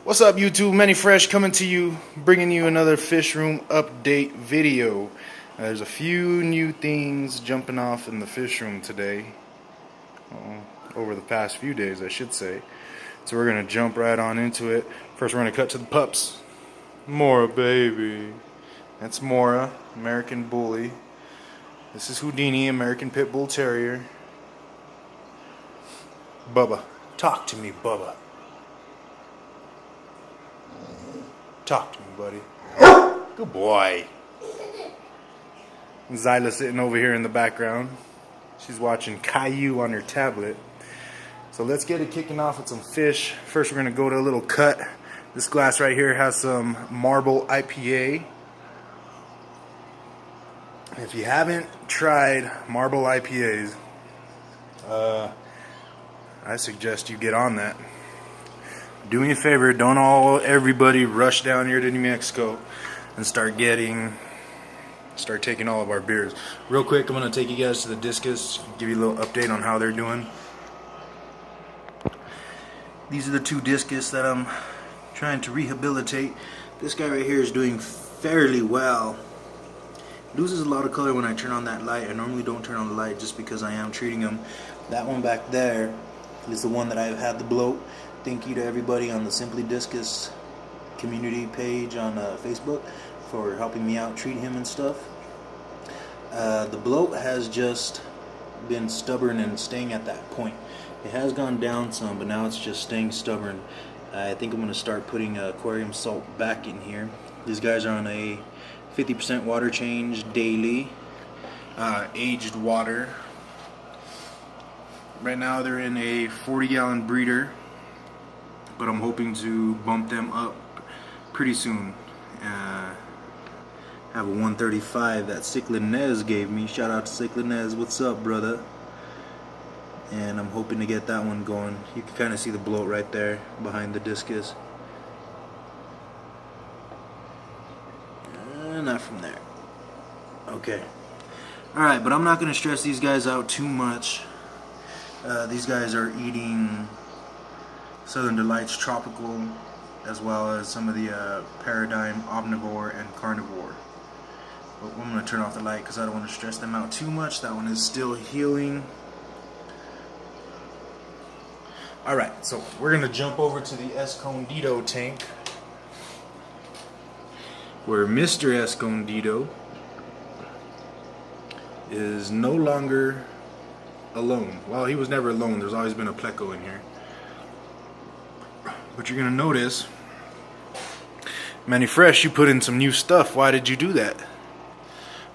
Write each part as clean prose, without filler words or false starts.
What's up, YouTube? Manny Fresh coming to you, bringing you another fish room update video. There's a few new things jumping off in the fish room today, over the past few days I should say. So we're gonna jump right on into it. First we're gonna cut to the pups. Mora baby. That's Mora, American Bully. This is Houdini, American Pit Bull Terrier. Bubba, talk to me, Bubba. Talk to me, buddy. Good boy. Zyla sitting over here in the background. She's watching Caillou on her tablet. So let's get it kicking off with some fish. First we're going to go to a little cut. This glass right here has some Marble IPA. If you haven't tried Marble IPAs, I suggest you get on that. Do me a favor, don't everybody rush down here to New Mexico and start taking all of our beers. Real quick, I'm going to take you guys to the Discus, give you a little update on how they're doing. These are the two Discus that I'm trying to rehabilitate. This guy right here is doing fairly well. Loses a lot of color when I turn on that light. I normally don't turn on the light just because I am treating him. That one back there is the one that I've had the bloat. Thank you to everybody on the Simply Discus community page on Facebook for helping me out, treat him and stuff. The bloat has just been stubborn and staying at that point. It has gone down some, but now it's just staying stubborn. I think I'm going to start putting aquarium salt back in here. These guys are on a 50% water change daily, aged water. Right now they're in a 40-gallon breeder, but I'm hoping to bump them up pretty soon. Have a 135 that Cyclin Nez gave me. Shout out to Cyclin Nez. What's up, brother? And I'm hoping to get that one going. You can kind of see the bloat right there behind the Discus. Not from there. Okay. Alright, but I'm not going to stress these guys out too much. These guys are eating Southern Delights Tropical, as well as some of the Paradigm Omnivore and Carnivore. But I'm going to turn off the light because I don't want to stress them out too much. That one is still healing. Alright, so we're going to jump over to the Escondido tank, where Mr. Escondido is no longer alone. Well, he was never alone. There's always been a Pleco in here. But you're going to notice, Manny Fresh, you put in some new stuff. Why did you do that?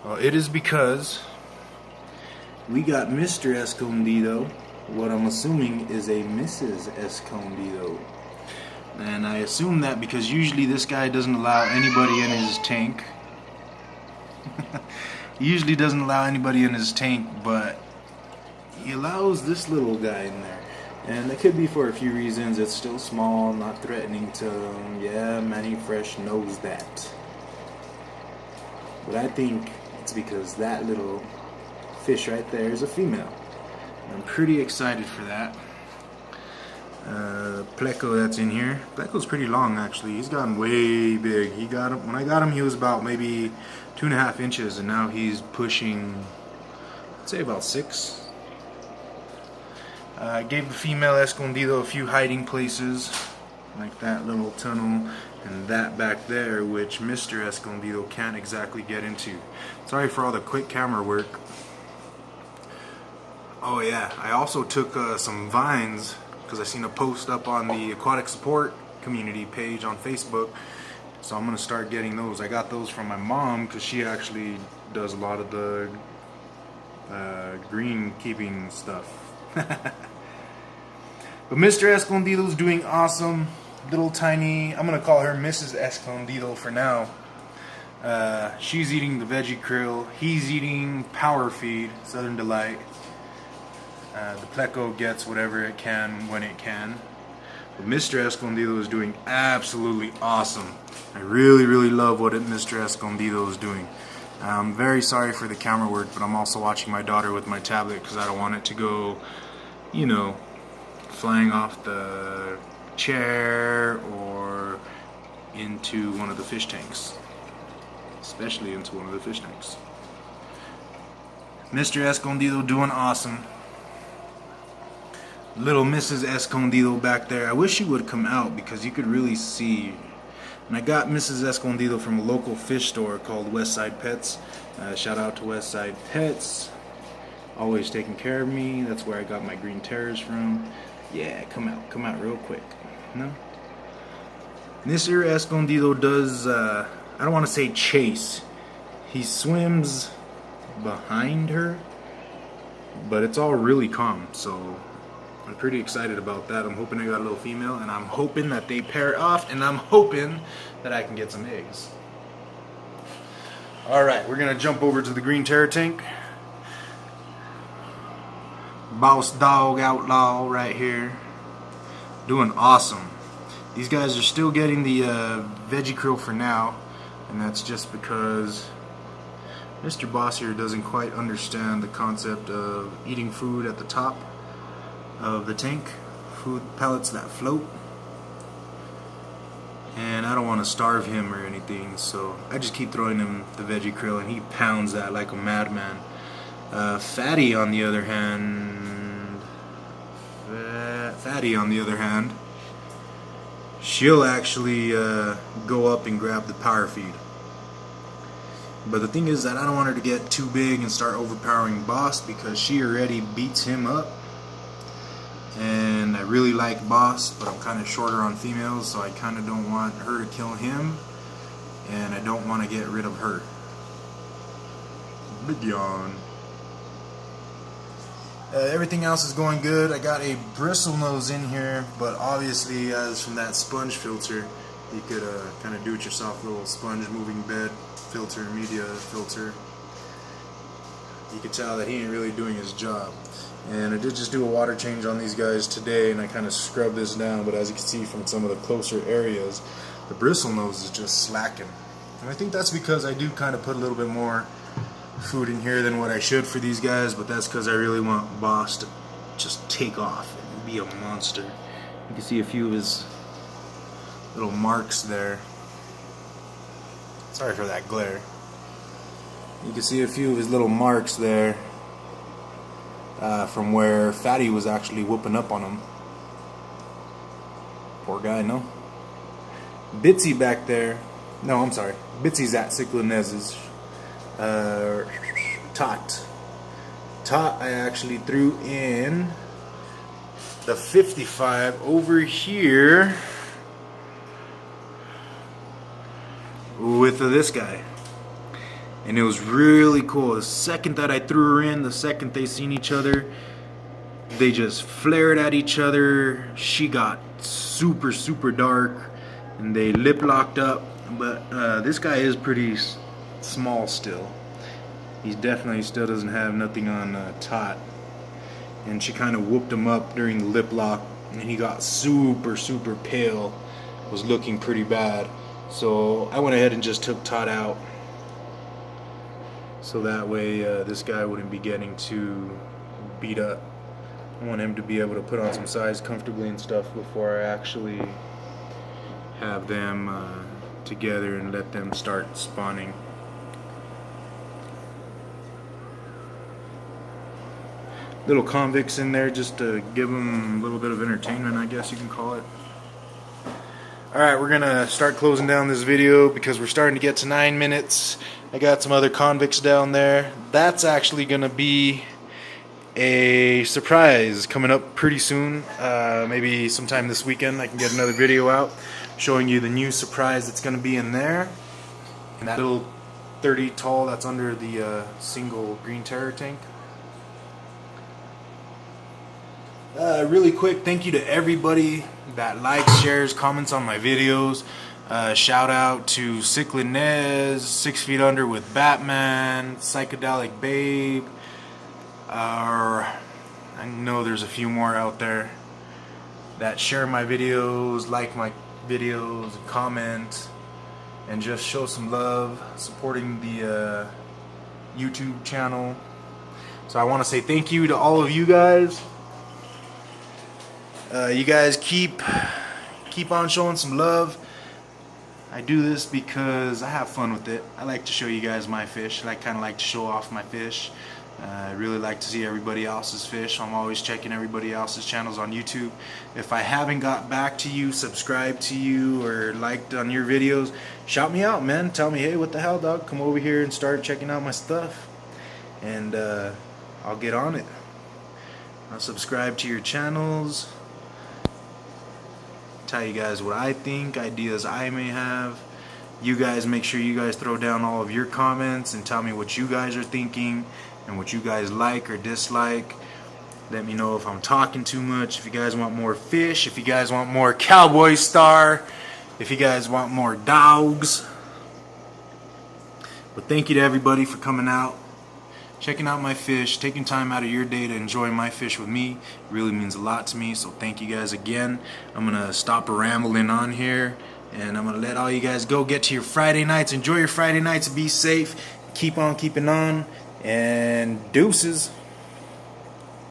Well, it is because we got Mr. Escondido, what I'm assuming is a Mrs. Escondido. And I assume that because usually this guy doesn't allow anybody in his tank. He usually doesn't allow anybody in his tank, but he allows this little guy in there. And it could be for a few reasons. It's still small, not threatening to him. Yeah, Manny Fresh knows that. But I think it's because that little fish right there is a female. I'm pretty excited for that. Pleco that's in here. Pleco's pretty long actually. He's gotten way big. He got him when I got him. He was about maybe 2.5 inches, and now he's pushing, I'd say about 6. I gave the female Escondido a few hiding places, like that little tunnel and that back there, which Mr. Escondido can't exactly get into. Sorry for all the quick camera work. Oh yeah, I also took some vines because I seen a post up on the aquatic support community page on Facebook, so I'm gonna start getting those. I got those from my mom because she actually does a lot of the green keeping stuff. But Mr. Escondido's doing awesome. Little tiny, I'm gonna call her Mrs. Escondido for now. She's eating the veggie krill. He's eating Power Feed, Southern Delight. The Pleco gets whatever it can when it can. But Mr. Escondido is doing absolutely awesome. I really, really love what Mr. Escondido is doing. I'm very sorry for the camera work, but I'm also watching my daughter with my tablet because I don't want it to go, you know, flying off the chair or into one of the fish tanks. Especially into one of the fish tanks. Mr. Escondido doing awesome. Little Mrs. Escondido back there. I wish she would come out because you could really see. And I got Mrs. Escondido from a local fish store called Westside Pets. Shout out to Westside Pets. Always taking care of me. That's where I got my green terrors from. Yeah, come out real quick. No? Mr. Escondido does, I don't want to say chase. He swims behind her, but it's all really calm, so I'm pretty excited about that. I'm hoping I got a little female, and I'm hoping that they pair off, and I'm hoping that I can get some eggs. Alright, we're gonna jump over to the green terror tank. Boss Dog Outlaw right here, doing awesome. These guys are still getting the veggie krill for now, and that's just because Mr. Boss here doesn't quite understand the concept of eating food at the top of the tank, food pellets that float, and I don't want to starve him or anything, so I just keep throwing him the veggie krill and he pounds that like a madman. Fatty on the other hand, she'll actually go up and grab the power feed. But the thing is that I don't want her to get too big and start overpowering Boss because she already beats him up. And I really like Boss, but I'm kind of shorter on females, so I kind of don't want her to kill him. And I don't want to get rid of her. Big yawn. Everything else is going good. I got a bristlenose in here, but obviously as from that sponge filter, you could kind of do it yourself, little sponge moving bed filter, media filter. You could tell that he ain't really doing his job. And I did just do a water change on these guys today, and I kind of scrubbed this down, but as you can see from some of the closer areas, the bristlenose is just slacking. And I think that's because I do kind of put a little bit more food in here than what I should for these guys, but that's because I really want Boss to just take off and be a monster. You can see a few of his little marks there. Sorry for that glare. You can see a few of his little marks there from where Fatty was actually whooping up on him. Poor guy, no? Bitsy back there. No, I'm sorry. Bitsy's at Cyclinez's. Tot I actually threw in the 55 over here with this guy, and it was really cool. The second that I threw her in, the second they seen each other, they just flared at each other. She got super dark and they lip locked up, but this guy is pretty small still. He definitely still doesn't have nothing on Tot, and she kind of whooped him up during the lip lock, and he got super pale, was looking pretty bad. So I went ahead and just took Tot out, so that way this guy wouldn't be getting too beat up. I want him to be able to put on some size comfortably and stuff before I actually have them together and let them start spawning. Little convicts in there just to give them a little bit of entertainment, I guess you can call it. Alright, we're gonna start closing down this video because we're starting to get to 9 minutes. I got some other convicts down there. That's actually gonna be a surprise coming up pretty soon. Maybe sometime this weekend I can get another video out showing you the new surprise that's gonna be in there. And that little 30 tall that's under the single green terror tank. Really quick, thank you to everybody that likes, shares, comments on my videos. Shout out to Cyclinez, 6 Feet Under with Batman, Psychedelic Babe. I know there's a few more out there that share my videos, like my videos, and comment, and just show some love, supporting the YouTube channel. So I want to say thank you to all of you guys. You guys keep on showing some love. I do this because I have fun with it. I like to show you guys my fish. I kind of like to show off my fish. I really like to see everybody else's fish. I'm always checking everybody else's channels on YouTube. If I haven't got back to you, subscribed to you, or liked on your videos, shout me out, man. Tell me, hey, what the hell, dog? Come over here and start checking out my stuff. And I'll get on it. I'll subscribe to your channels. Tell you guys what I think, ideas I may have. You guys, make sure you guys throw down all of your comments and tell me what you guys are thinking and what you guys like or dislike. Let me know if I'm talking too much, if you guys want more fish, if you guys want more Cowboy Star, if you guys want more dogs. But thank you to everybody for coming out, checking out my fish, taking time out of your day to enjoy my fish with me. It really means a lot to me, so thank you guys again. I'm gonna stop rambling on here, and I'm gonna let all you guys go get to your Friday nights. Enjoy your Friday nights, be safe, keep on keeping on, and deuces.